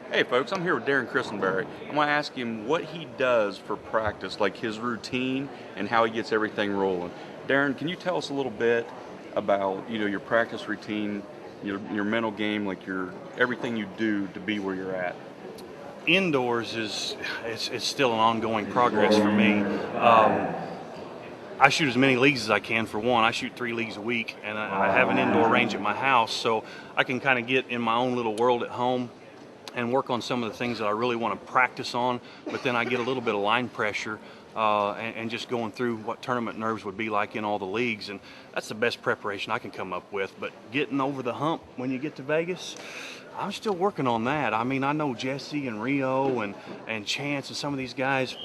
Hey folks, I'm here with Darrin Christenberry. I'm going to ask him what he does for practice, like his routine and how he gets everything rolling. Darrin, can you tell us a little bit about your practice routine, your mental game, like your everything you do to be where you're at? Indoors it's still an ongoing progress for me. I shoot as many leagues as I can. For one, I shoot 3 leagues a week, and I have an indoor range at my house, so I can kind of get in my own little world at home and work on some of the things that I really want to practice on. But then I get a little bit of line pressure and just going through what tournament nerves would be like in all the leagues, and that's the best preparation I can come up with. But getting over the hump when you get to Vegas, I'm still working on that. I mean, I know Jesse and Rio and Chance and some of these guys.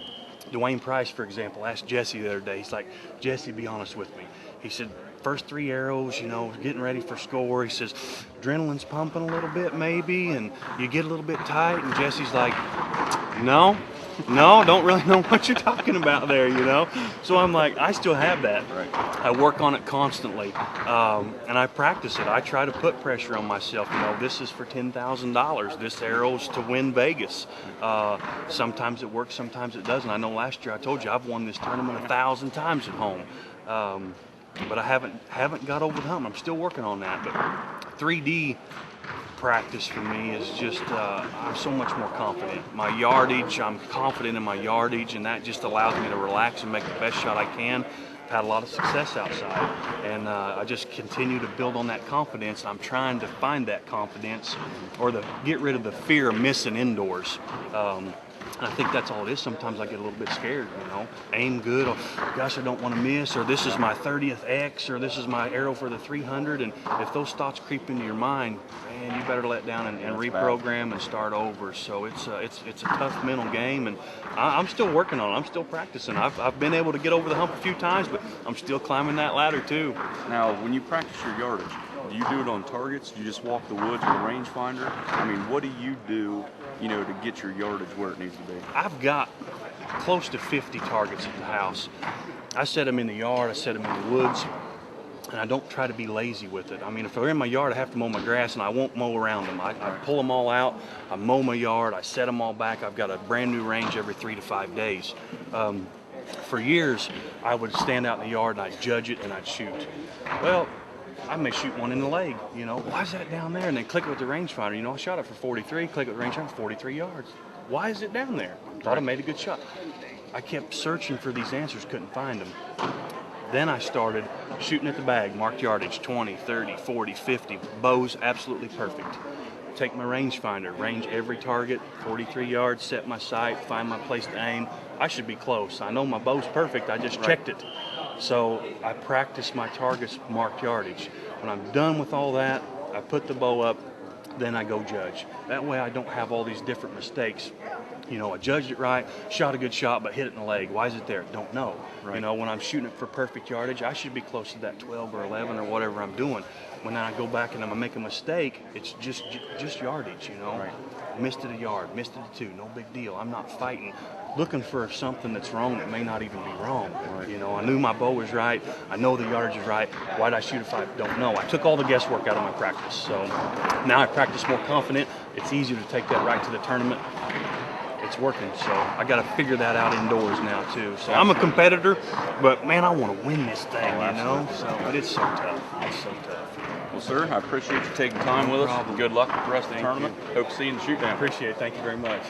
Dwayne Price, for example, asked Jesse the other day. He's like, Jesse, be honest with me. He said, first 3 arrows, getting ready for score. He says, adrenaline's pumping a little bit maybe, and you get a little bit tight. And Jesse's like, no, don't really know what you're talking about there, So I'm like, I still have that. Right. I work on it constantly, and I practice it. I try to put pressure on myself. This is for $10,000. This arrow's to win Vegas. Sometimes it works, sometimes it doesn't. I know last year I told you I've won this tournament 1,000 times at home, but I haven't got over the hump. I'm still working on that. But 3D practice for me is just I'm so much more confident. My yardage, I'm confident in my yardage, and that just allows me to relax and make the best shot I can. I've had a lot of success outside, and I just continue to build on that confidence, and I'm trying to find that confidence or get rid of the fear of missing indoors. And I think that's all it is. Sometimes I get a little bit scared, aim good, or gosh, I don't want to miss, or this is my 30th X, or this is my arrow for the 300. And if those thoughts creep into your mind, man, you better let down and reprogram and start over. So it's a tough mental game, and I'm still working on it. I'm still practicing. I've been able to get over the hump a few times, but I'm still climbing that ladder too. Now, when you practice your yardage, do you do it on targets? Do you just walk the woods with a rangefinder? I mean, what do you do, to get your yardage where it needs to be? I've got close to 50 targets at the house. I set them in the yard, I set them in the woods, and I don't try to be lazy with it. I mean, if they're in my yard, I have to mow my grass, and I won't mow around them. I pull them all out, I mow my yard, I set them all back. I've got a brand new range every 3 to 5 days. For years, I would stand out in the yard, and I'd judge it, and I'd shoot. Well, I may shoot one in the leg, why is that down there? And then click it with the rangefinder, I shot it for 43, click it with the rangefinder, 43 yards. Why is it down there? Thought I made a good shot. I kept searching for these answers, couldn't find them. Then I started shooting at the bag, marked yardage, 20, 30, 40, 50, bows absolutely perfect. Take my rangefinder, range every target, 43 yards, set my sight, find my place to aim. I should be close. I know my bow's perfect, I just checked it. So I practice my targets, marked yardage. When I'm done with all that, I put the bow up, then I go judge. That way I don't have all these different mistakes. I judged it right, shot a good shot, but hit it in the leg. Why is it there? Don't know. Right. When I'm shooting it for perfect yardage, I should be close to that 12 or 11 or whatever I'm doing. When I go back and I'm gonna make a mistake, it's just yardage, Right. Missed it a yard, missed it a 2, no big deal. I'm not fighting, looking for something that's wrong that may not even be wrong. Right. I knew my bow was right, I know the yardage is right. Why'd I shoot if I don't know? I took all the guesswork out of my practice. So now I practice more confident. It's easier to take that right to the tournament. It's working, so I got to figure that out indoors now too. So I'm a competitor, but man, I want to win this thing, So, but it's so tough. It's so tough. Well, sir, I appreciate you taking time with us. Good luck with the rest of the tournament. Hope to see you in the shoot down. Appreciate it. Thank you very much.